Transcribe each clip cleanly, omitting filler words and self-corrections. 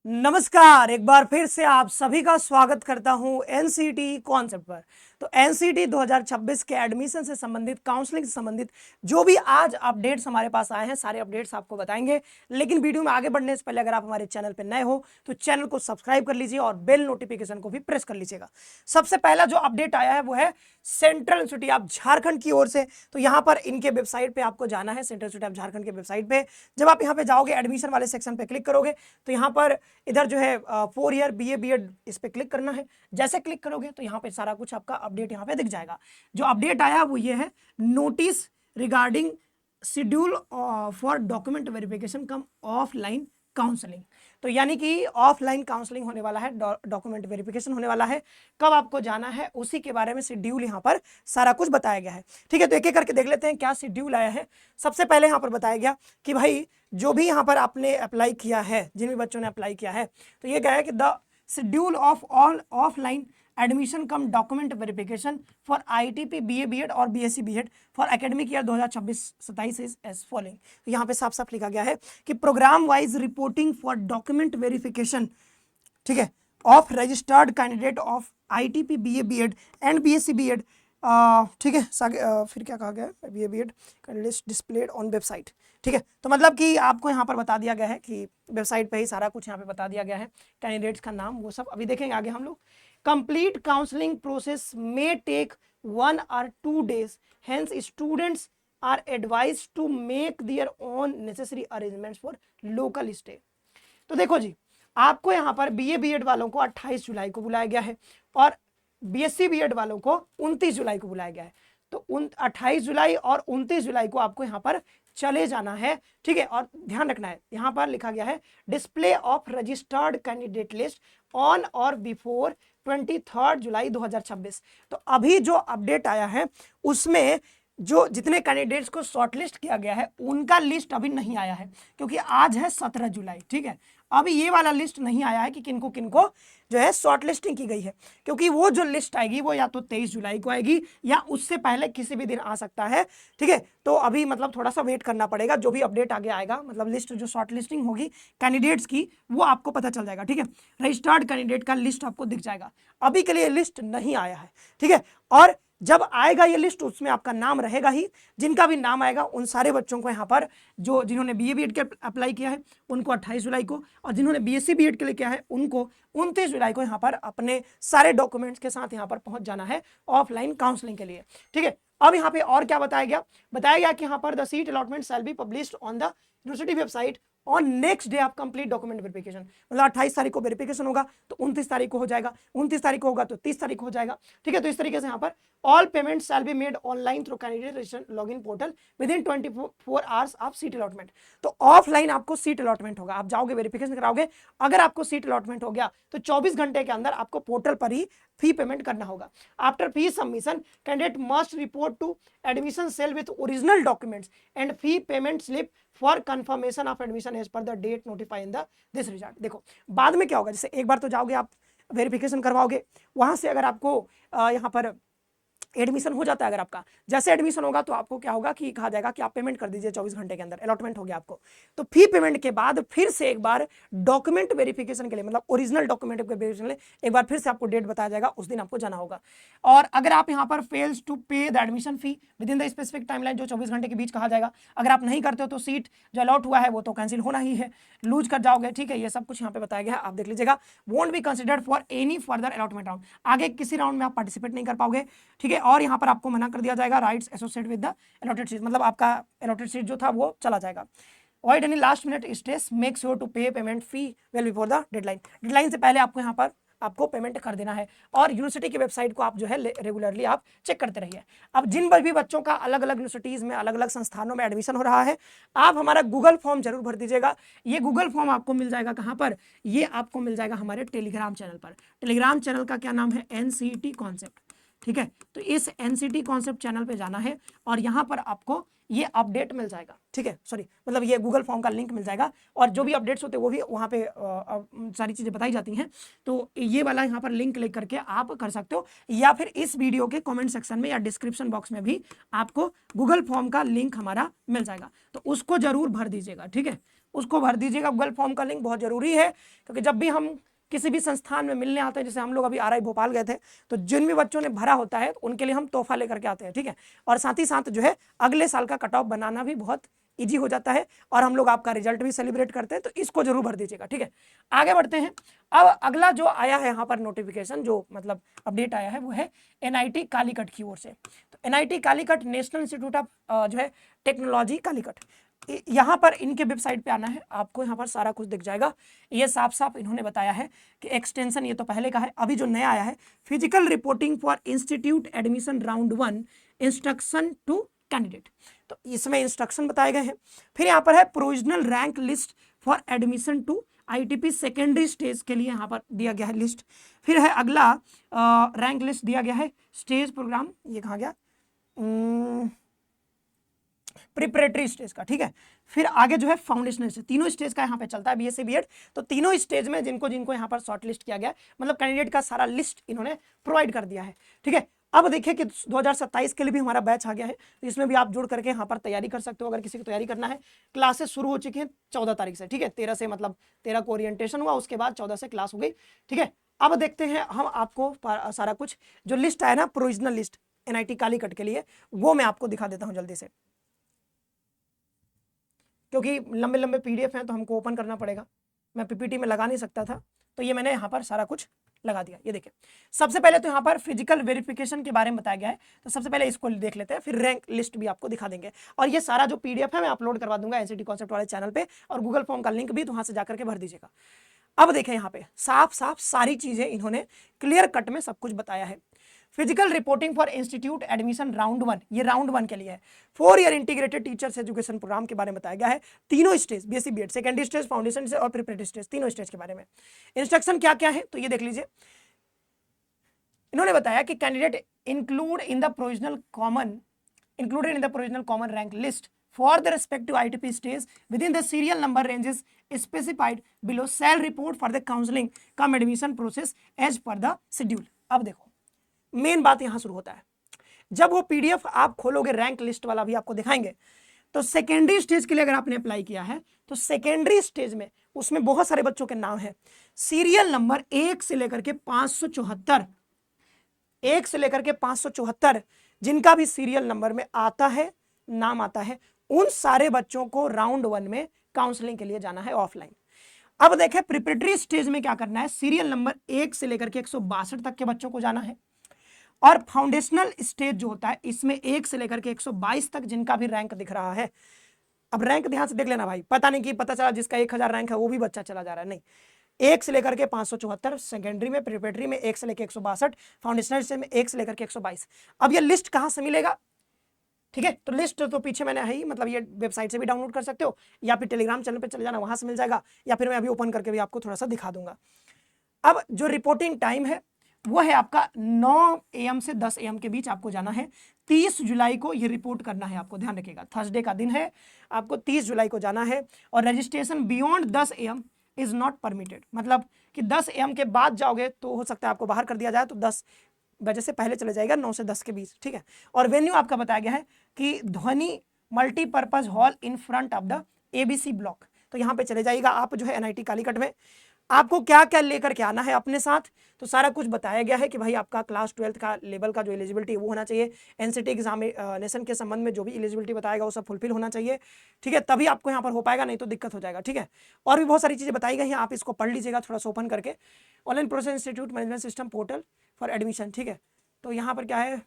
नमस्कार, एक बार फिर से आप सभी का स्वागत करता हूं एनसीटी कॉन्सेप्ट पर। तो एनसीटी 2026 के एडमिशन से संबंधित, काउंसलिंग से संबंधित जो भी आज अपडेट्स हमारे पास आए हैं, सारे अपडेट्स आपको बताएंगे। लेकिन वीडियो में आगे बढ़ने से पहले अगर आप हमारे चैनल पर नए हो तो चैनल को सब्सक्राइब कर लीजिए और बेल नोटिफिकेशन को भी प्रेस कर लीजिएगा। सबसे पहला जो अपडेट आया है वो है सेंट्रल यूनिवर्सिटी ऑफ झारखंड की ओर से। तो यहाँ पर इनके वेबसाइट पर आपको जाना है, सेंट्रल यूनिवर्सिटी ऑफ झारखंड के वेबसाइट पर। जब आप यहाँ पे जाओगे, एडमिशन वाले सेक्शन पर क्लिक करोगे तो यहाँ पर इधर जो है 4 ईयर BA BEd इस पे क्लिक करना है। जैसे क्लिक करोगे तो यहाँ पे सारा कुछ आपका अपडेट यहाँ पे दिख जाएगा। जो अपडेट आया वो ये है, notice regarding schedule for document verification come offline counselling. तो यानी कि ऑफलाइन काउंसलिंग होने वाला है, डॉक्यूमेंट वेरिफिकेशन होने वाला है। कब आपको जाना है उसी के बारे में शेड्यूल यहाँ पर सारा कुछ बताया गया है। ठीक है, तो एक एक करके देख लेते हैं क्या शेड्यूल आया है। सबसे पहले यहाँ पर बताया गया कि भाई जो भी यहाँ पर आपने अप्लाई किया है, जिन भी बच्चों ने अप्लाई किया है, तो ये क्या है कि the schedule of all offline admission cum document verification for ITP BA BEd और BSc BEd for academic year 2026-27 is as following. तो यहाँ पे साफ साफ लिखा गया है कि programme wise reporting for document verification, ठीक है, of registered candidate of ITP BA BEd and BSc BEd, ठीक है, फिर क्या कहा गया है, BA BEd candidates displayed on website. ठीक है, तो मतलब कि आपको यहाँ पर बता दिया गया है कि वेबसाइट पे ही सारा कुछ यहाँ पे बता दिया गया है, कैंडिडेट्स का नाम वो सब अभी देखेंगे आगे हम लोग। Complete counselling process may take 1 or 2 days, hence students are advised to make their own necessary arrangements for local stay। तो देखो जी, आपको यहाँ पर BA BEd वालों को 28 जुलाई को बुलाया गया है और BSc BEd वालों को 29 जुलाई को बुलाया गया है। तो 28 जुलाई और 29 जुलाई को आपको यहाँ पर चले जाना है। ठीक है, और ध्यान रखना है, यहाँ पर लिखा गया है display of registered candidate list on और बिफोर 23 जुलाई 2026। तो अभी जो अपडेट आया है उसमें जो जितने कैंडिडेट्स को शॉर्टलिस्ट किया गया है उनका लिस्ट अभी नहीं आया है, क्योंकि आज है 17 जुलाई। ठीक है, अभी ये वाला लिस्ट नहीं आया है कि किनको किनको जो है शॉर्टलिस्टिंग की गई है, क्योंकि वो जो लिस्ट आएगी वो या तो 23 जुलाई को आएगी या उससे पहले किसी भी दिन आ सकता है। ठीक है, तो अभी मतलब थोड़ा सा वेट करना पड़ेगा, जो भी अपडेट आगे आएगा, मतलब लिस्ट जो शॉर्टलिस्टिंग होगी कैंडिडेट्स की वो आपको पता चल जाएगा। ठीक है, रजिस्टर्ड कैंडिडेट का लिस्ट आपको दिख जाएगा, अभी के लिए लिस्ट नहीं आया है। ठीक है, और जब आएगा ये लिस्ट उसमें आपका नाम रहेगा ही। जिनका भी नाम आएगा उन सारे बच्चों को यहाँ पर, जो जिन्होंने BA BEd के अप्लाई किया है उनको 28 जुलाई को, और जिन्होंने BSc BEd के लिए किया है उनको 29 जुलाई को यहाँ पर अपने सारे डॉक्यूमेंट्स के साथ यहाँ पर पहुंच जाना है ऑफलाइन काउंसलिंग के लिए। ठीक है, अब यहाँ पे और क्या बताया गया कि यहाँ पर the seat allotment shall be published on the university website on next day of complete document verification. मतलब 28 तारीख को वेरिफिकेशन होगा तो 29 तारीख को हो जाएगा, 29 तारीख को होगा तो 30 तारीख को हो जाएगा। ठीक है, तो इस तरीके से यहाँ पर all payment shall be made online through candidate registration login portal with in 24 hours of seat allotment. तो ऑफलाइन आपको सीट अलॉटमेंट होगा, आप जाओगे वेरिफिकेशन कराओगे, अगर आपको सीट अलॉटमेंट हो गया तो 24 घंटे के अंदर आपको पोर्टल पर ही फी पेमेंट करना होगा। After fee submission candidate must report to admission cell with original documents and fee payment slip for confirmation of admission as per the date notify in the this result. देखो बाद में क्या होगा, जैसे एक बार तो जाओगे आप वेरिफिकेशन करवाओगे, वहां से अगर आपको यहाँ पर एडमिशन हो जाता है, अगर आपका जैसे एडमिशन होगा तो आपको क्या होगा कि कहा जाएगा कि आप पेमेंट कर दीजिए 24 घंटे के अंदर, अलॉटमेंट हो गया आपको। तो फी पेमेंट के बाद फिर से एक बार डॉक्यूमेंट वेरिफिकेशन के लिए, मतलब ओरिजिनल डॉक्यूमेंट वेरिफिकेशन के लिए एक बार फिर से आपको डेट बताया जाएगा, उस दिन आपको जाना होगा। और अगर आप यहाँ पर फेल्स टू पे the admission fee with in the specific timeline, जो 24 घंटे के बीच कहा जाएगा, अगर आप नहीं करते हो तो सीट जो अलॉट हुआ है वो तो कैंसिल होना ही है, लूज कर जाओगे। ठीक है, ये सब कुछ यहाँ पे बताया गया है, आप देख लीजिएगा। Won't be considered for any further allotment round, आगे किसी राउंड में आप पार्टिसिपेट नहीं कर पाओगे। ठीक है, और यहाँ पर आपको मना कर दिया जाएगा rights associate with the allotted seat, मतलब आपका अलॉटेड सीट जो था वो चला जाएगा। Avoid any last minute stress, make sure to pay payment fee well before the deadline, deadline से पहले आपको यहाँ पर आपको पेमेंट कर देना है। और यूनिवर्सिटी की वेबसाइट को आप जो है रेगुलरली आप चेक करते रहिए। अब जिन भी बच्चों का अलग अलग यूनिवर्सिटीज में, अलग अलग संस्थानों में एडमिशन हो रहा है, आप हमारा गूगल फॉर्म जरूर भर दीजिएगा। ये गूगल फॉर्म आपको मिल जाएगा कहाँ पर, ये आपको मिल जाएगा हमारे टेलीग्राम चैनल पर। टेलीग्राम चैनल का क्या नाम है, NCT कॉन्सेप्ट। ठीक है, तो इस NCT कॉन्सेप्ट चैनल पे जाना है और यहाँ पर आपको ये अपडेट मिल जाएगा। ठीक है, सॉरी, मतलब ये गूगल फॉर्म का लिंक मिल जाएगा और जो भी अपडेट्स होते हैं वो भी वहाँ पे सारी चीज़ें बताई जाती हैं। तो ये वाला यहाँ पर लिंक क्लिक करके आप कर सकते हो, या फिर इस वीडियो के कमेंट सेक्शन में या डिस्क्रिप्शन बॉक्स में भी आपको गूगल फॉर्म का लिंक हमारा मिल जाएगा, तो उसको जरूर भर दीजिएगा। ठीक है, उसको भर दीजिएगा। गूगल फॉर्म का लिंक बहुत जरूरी है, क्योंकि जब भी हम किसी भी संस्थान में मिलने आते हैं, जैसे हम लोग अभी RI भोपाल गए थे, तो जिन भी बच्चों ने भरा होता है तो उनके लिए हम तोहफा लेकर के आते हैं, ठीक है। और साथ ही साथ जो है अगले साल का कट ऑफ बनाना भी बहुत ईजी हो जाता है, और हम लोग आपका रिजल्ट भी सेलिब्रेट करते हैं, तो इसको जरूर भर दीजिएगा, ठीक है। आगे बढ़ते हैं। अब अगला जो आया है यहाँ पर नोटिफिकेशन, जो मतलब अपडेट आया है, वो है NIT कालीकट की ओर से। तो NIT Calicut national institute of जो है टेक्नोलॉजी कालीकट, यहाँ पर इनके वेबसाइट पे आना है, आपको यहाँ पर सारा कुछ दिख जाएगा। ये साफ साफ इन्होंने बताया है कि एक्सटेंशन ये तो पहले का है, अभी जो नया आया है physical reporting for institute admission round 1 instruction to candidate, तो इसमें इंस्ट्रक्शन बताए गए हैं। फिर यहाँ पर है provisional rank list for admission to ITP secondary stage के लिए यहाँ पर दिया गया है लिस्ट। फिर है अगला रैंक लिस्ट दिया गया है स्टेज प्रोग्राम, ये कहाँ गया, प्रिपरेटरी स्टेज का, ठीक है। फिर आगे जो है फाउंडेशनल स्टेज, तीनों स्टेज का यहाँ पे चलता है BSc BEd, तो तीनों स्टेज में जिनको जिनको यहाँ पर शॉर्ट लिस्ट किया गया, मतलब कैंडिडेट का सारा लिस्ट इन्होंने प्रोवाइड कर दिया है, ठीक है। अब देखिए कि 2027 के लिए भी हमारा बैच आ गया है, तो इसमें भी आप जुड़ करके यहाँ पर तैयारी कर सकते हो, अगर किसी को तैयारी करना है। क्लासेस शुरू हो चुकी हैं 14 तारीख से, ठीक है। 13 से, मतलब 13 को ओरिएंटेशन हुआ, उसके बाद 14 से क्लास हो गई, ठीक है। अब देखते हैं हम आपको सारा कुछ जो लिस्ट आया ना, प्रोविजनल लिस्ट NIT कालीकट के लिए, वो मैं आपको दिखा देता हूँ जल्दी से, क्योंकि लंबे लंबे PDF हैं तो हमको ओपन करना पड़ेगा, मैं PPT में लगा नहीं सकता था, तो ये मैंने यहाँ पर सारा कुछ लगा दिया। ये देखिए, सबसे पहले तो यहाँ पर फिजिकल वेरिफिकेशन के बारे में बताया गया है, तो सबसे पहले इसको देख लेते हैं, फिर रैंक लिस्ट भी आपको दिखा देंगे। और ये सारा जो PDF है मैं अपलोड करवा दूंगा NCT कॉन्सेप्ट वाले चैनल पे, और गूगल फॉर्म का लिंक भी, तो वहां से जाकर के भर दीजिएगा। अब देखें यहाँ पे साफ साफ सारी चीजें इन्होंने क्लियर कट में सब कुछ बताया है। Physical reporting for institute admission round 1, ये राउंड 1 के लिए है। 4 year integrated teachers education programme के बारे में बताया गया है, तीनों stage BSc BEd, secondary stage, foundation stage और प्रिपरेटरी स्टेज, तीनों स्टेज के बारे में। इंस्ट्रक्शन क्या क्या है तो ये देख लीजिए। इन्होंने बताया कि candidate included in the provisional common rank list for the respective ITP stage within the serial number ranges specified below shall report for the counseling cum admission process as per the schedule। अब देखो main बात यहां शुरू होता है, जब वो PDF आप खोलोगे, रैंक लिस्ट वाला भी आपको दिखाएंगे, तो सेकेंडरी स्टेज के लिए अगर आपने अप्लाई किया है, तो सेकेंडरी स्टेज में उसमें बहुत सारे बच्चों के नाम है, सीरियल नंबर 1 से लेकर के 574, 1 से लेकर के 574 जिनका भी सीरियल नंबर में आता है, नाम आता है, उन सारे बच्चों को राउंड 1 में काउंसलिंग के लिए जाना है ऑफलाइन। अब देखें प्रिपरेटरी स्टेज में क्या करना है, सीरियल नंबर 1 से लेकर के 162 तक के बच्चों को जाना है, और फाउंडेशनल स्टेज जो होता है इसमें 1 से लेकर के 122 तक जिनका भी रैंक दिख रहा है। अब रैंक ध्यान से देख लेना भाई, पता नहीं कि पता चला जिसका 1000 रैंक है वो भी बच्चा चला जा रहा है, नहीं। 1 से लेकर के 574 सेकेंडरी में, प्रिपरेटरी में 1 से लेकर 162, फाउंडेशनल स्टेज में 1 से लेकर के 122। अब ये लिस्ट कहां से मिलेगा, ठीक है, तो लिस्ट तो पीछे मैंने है ही, मतलब ये वेबसाइट से भी डाउनलोड कर सकते हो, या फिर टेलीग्राम चैनल पे चले जाना, वहां से मिल जाएगा, या फिर मैं अभी ओपन करके भी आपको थोड़ा सा दिखा दूंगा। अब जो रिपोर्टिंग टाइम है वो है आपका 9 AM से 10 AM के बीच आपको जाना है। 30 जुलाई को ये रिपोर्ट करना है, आपको ध्यान रखिएगा, थर्सडे का दिन है, आपको 30 जुलाई को जाना है। और registration beyond 10 AM is not permitted, मतलब कि 10 AM के बाद जाओगे तो हो सकता है आपको बाहर कर दिया जाए, तो 10 बजे से पहले चले जाएगा, 9 से 10 के बीच, ठीक है। और वेन्यू आपका बताया गया है कि ध्वनि multipurpose hall in front of the ABC block, तो यहाँ पे चले जाइएगा आप जो है NIT कालीकट में। आपको क्या क्या लेकर के आना है अपने साथ, तो सारा कुछ बताया गया है कि भाई आपका क्लास 12th का लेवल का जो एलिजिबिलिटी है वो होना चाहिए, NCT एग्जामिनेशन के संबंध में जो भी एलिजिबिलिटी बताएगा वो सब फुलफिल होना चाहिए, ठीक है, तभी आपको यहाँ पर हो पाएगा, नहीं तो दिक्कत हो जाएगा, ठीक है। और भी बहुत सारी चीज़ें बताई गई हैं, आप इसको पढ़ लीजिएगा थोड़ा सा ओपन करके, online process institute management system portal for admission, ठीक है। तो यहाँ पर क्या है,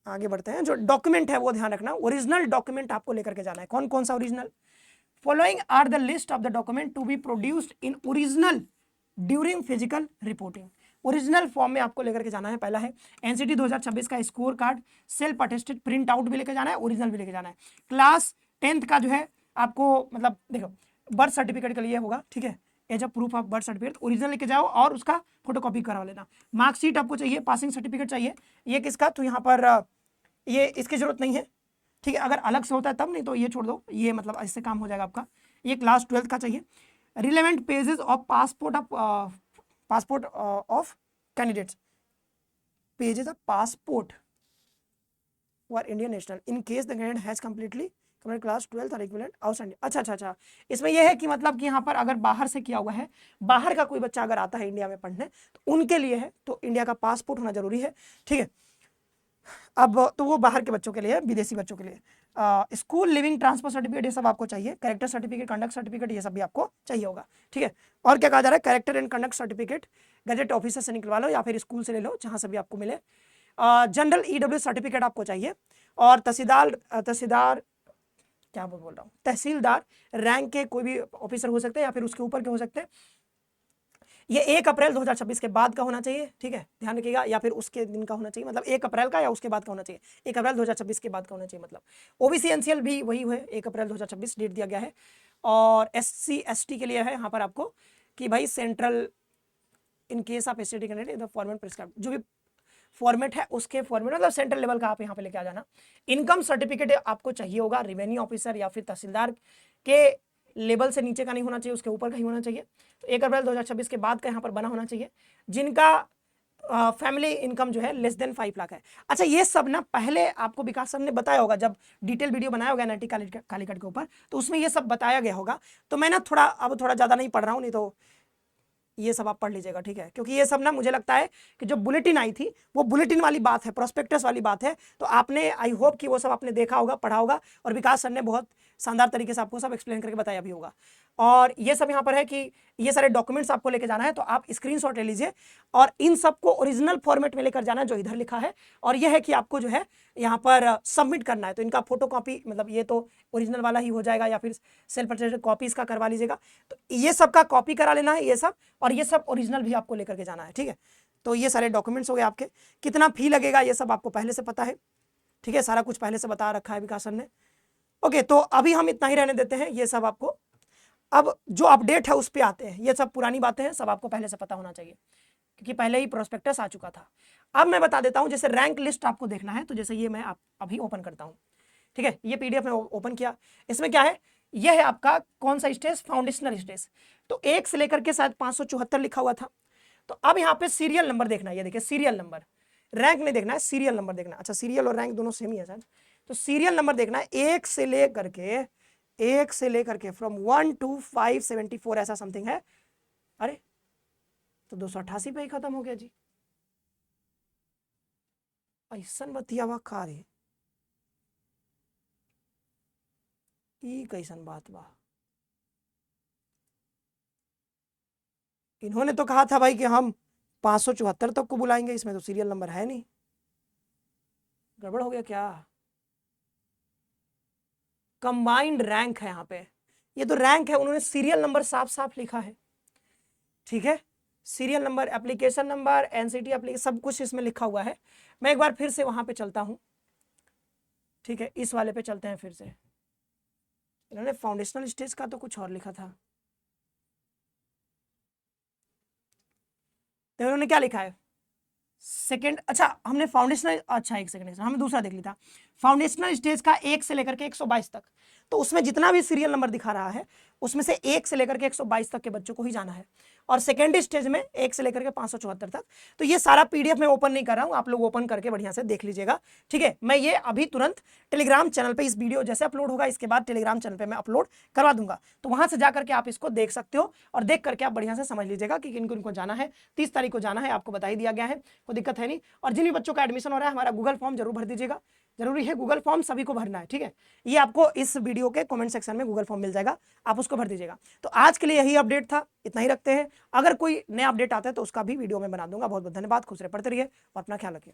आगे बढ़ते हैं, जो डॉक्यूमेंट है वो ध्यान रखना, ओरिजिनल डॉक्यूमेंट आपको लेकर के जाना है। कौन कौन सा original, following are the list of the document to be produced in original during physical reporting. Original form में आपको लेकर के जाना है। पहला है NCT 2026 का score card, self attested print out भी लेकर जाना है, ओरिजिनल भी लेकर जाना है। क्लास 10th का जो है आपको, मतलब देखो बर्थ सर्टिफिकेट के लिए होगा, ठीक है, as a proof of birth certificate original लेके जाओ और उसका फोटोकॉपी करवा लेना। मार्कशीट आपको चाहिए, पासिंग सर्टिफिकेट चाहिए, ये किसका, तो यहाँ पर ये इसकी जरूरत नहीं है, ठीक है, अगर अलग से होता है तब, नहीं तो ये छोड़ दो, ये मतलब इससे काम हो जाएगा आपका। ये क्लास 12th का चाहिए। Relevant pages of passport of candidates, pages of passport for Indian national in case the candidate has completely complete class 12th और इक्विवेलेंट आउटस्टैंडिंग। अच्छा, इसमें यह है कि मतलब कि यहाँ पर अगर बाहर से किया हुआ है, बाहर का कोई बच्चा अगर आता है इंडिया में पढ़ने तो उनके लिए है, तो इंडिया का पासपोर्ट होना जरूरी है, ठीक है। अब तो वो बाहर के बच्चों के लिए, विदेशी बच्चों के लिए स्कूल लिविंग ट्रांसफर सर्टिफिकेट ये सब आपको चाहिए, कैरेक्टर सर्टिफिकेट, कंडक्ट सर्टिफिकेट ये सब भी आपको चाहिए होगा, ठीक है। और क्या कहा जा रहा है, character and conduct certificate gazette officer से निकलवा लो या फिर स्कूल से ले लो, जहां से भी आपको मिले। जनरल ईडब्ल्यू सर्टिफिकेट आपको चाहिए, और तहसीलदार क्या बोल रहा हूँ, तहसीलदार रैंक के कोई भी ऑफिसर हो सकते हैं या फिर उसके ऊपर के हो सकते हैं। ये 1 अप्रैल 2026 के बाद का होना चाहिए, ठीक है, ध्यान रखिएगा, या फिर उसके दिन का होना चाहिए, मतलब 1 अप्रैल का या उसके बाद का होना चाहिए, 1 अप्रैल 2026 के बाद का होना चाहिए। मतलब ओबीसी एनसीएल भी वही है, 1 अप्रैल 2026 डेट दिया गया है। और SC ST के लिए है यहाँ पर आपको कि भाई central, in case of ST candidate format prescribe, जो भी फॉर्मेट है उसके फॉर्मेट, मतलब सेंट्रल लेवल का आप यहाँ पे लेके आ जाना। इनकम सर्टिफिकेट आपको चाहिए होगा, रेवेन्यू ऑफिसर या फिर तहसीलदार के लेवल से नीचे का नहीं होना चाहिए, उसके ऊपर का ही होना चाहिए। तो 1 अप्रैल 2026 के बाद का यहाँ पर बना होना चाहिए, जिनका फैमिली इनकम जो है लेस देन 5 लाख है। अच्छा, ये सब ना पहले आपको विकास सर ने बताया होगा, जब डिटेल वीडियो बनाया होगा NIT कालीकट के ऊपर, तो उसमें ये सब बताया गया होगा। तो मैं ना थोड़ा ज़्यादा नहीं पढ़ रहा हूँ, नहीं तो ये सब आप पढ़ लीजिएगा, ठीक है, क्योंकि ये सब ना मुझे लगता है कि जो बुलेटिन आई थी वो बुलेटिन वाली बात है, प्रोस्पेक्टस वाली बात है, तो आपने, आई होप कि वो सब आपने देखा होगा, पढ़ा होगा, और विकास सर ने बहुत शानदार तरीके से आपको सब एक्सप्लेन करके बताया भी होगा। और ये सब यहाँ पर है कि ये सारे डॉक्यूमेंट्स आपको लेके जाना है, तो आप स्क्रीनशॉट ले लीजिए और इन सबको ओरिजिनल फॉर्मेट में लेकर जाना है जो इधर लिखा है, और यह है कि आपको जो है यहाँ पर सबमिट करना है। तो इनका फोटोकॉपी, मतलब ये तो ओरिजिनल वाला ही हो जाएगा, या फिर सेल्फ अटेस्टेड कॉपी इसका करवा लीजिएगा। तो ये सब का कॉपी करा लेना है ये सब, और ये सब ओरिजिनल भी आपको लेकर के जाना है, ठीक है। तो ये सारे डॉक्यूमेंट्स हो गए आपके। कितना फी लगेगा ये सब आपको पहले से पता है, ठीक है, सारा कुछ पहले से बता रखा है विकास सर ने। ओके, तो अभी हम इतना ही रहने देते हैं, ये सब आपको, अब जो अपडेट है उस पर आते हैं। ये सब पुरानी बातें हैं, सब आपको पहले से पता होना चाहिए, क्योंकि पहले ही प्रोस्पेक्टस आ चुका था। अब मैं बता देता हूं, जैसे रैंक लिस्ट आपको देखना है, तो जैसे ये मैं अभी ओपन करता हूं, ठीक है, ये PDF में ओपन किया। इसमें क्या है, यह है आपका कौन सा स्टेज, फाउंडेशनल स्टेज। तो 1 से लेकर के शायद 574 लिखा हुआ था। तो अब यहाँ पे सीरियल नंबर देखना है, ये देखिए सीरियल नंबर, रैंक नहीं देखना है, सीरियल नंबर देखना है। अच्छा, सीरियल और रैंक दोनों सेम ही है शायद, तो सीरियल नंबर देखना है, 1 से लेकर के फ्रॉम 1 to 574 ऐसा समथिंग है। अरे, तो 288 पे ही खत्म हो गया जी, ऐसन बतियावा खा रे, ई कैसन बात बा। इन्होंने तो कहा था भाई कि हम 574 तक को बुलाएंगे, इसमें तो सीरियल नंबर है नहीं, गड़बड़ हो गया क्या। कंबाइंड रैंक है यहाँ पे, ये तो रैंक है, उन्होंने सीरियल नंबर साफ साफ लिखा है, ठीक है, serial number, application number, NCT application, सब कुछ इसमें लिखा हुआ है। मैं एक बार फिर से वहां पे चलता हूं, ठीक है, इस वाले पे चलते हैं फिर से। इन्होंने फाउंडेशनल स्टेज का तो कुछ और लिखा था, तो इन्होंने क्या लिखा है, सेकेंड, अच्छा हमने फाउंडेशनल, अच्छा एक सेकंड, हमने दूसरा देख लिया था, फाउंडेशनल स्टेज का 1 से लेकर के 122 तक। तो उसमें जितना भी सीरियल नंबर दिखा रहा है उसमें से 1 से लेकर के 122 तक के बच्चों को ही जाना है, और सेकेंड स्टेज में 1 से लेकर के 574 तक। तो ये सारा PDF में ओपन नहीं कर रहा हूं, आप लोग ओपन करके बढ़िया से देख लीजिएगा, ठीक है। मैं ये अभी तुरंत टेलीग्राम चैनल पे, इस वीडियो जैसे अपलोड होगा इसके बाद टेलीग्राम चैनल पे मैं अपलोड करवा दूंगा, तो वहां से जाकर के आप इसको देख सकते हो, और देख करके आप बढ़िया से समझ लीजिएगा कि किनको इनको जाना है। 30 तारीख को जाना है, आपको बता ही दिया गया है, कोई दिक्कत है नहीं। और जिन भी बच्चों का एडमिशन हो रहा है, हमारा गूगल फॉर्म जरूर भर दीजिएगा, जरूरी है, गूगल फॉर्म सभी को भरना है, ठीक है। ये आपको इस वीडियो के कमेंट सेक्शन में गूगल फॉर्म मिल जाएगा, आप उसको भर दीजिएगा। तो आज के लिए यही अपडेट था, इतना ही रखते हैं। अगर कोई नया अपडेट आता है तो उसका भी वीडियो में बना दूंगा। बहुत बहुत धन्यवाद, खुश रहे, पढ़ते रहिए और अपना ख्याल रखिए।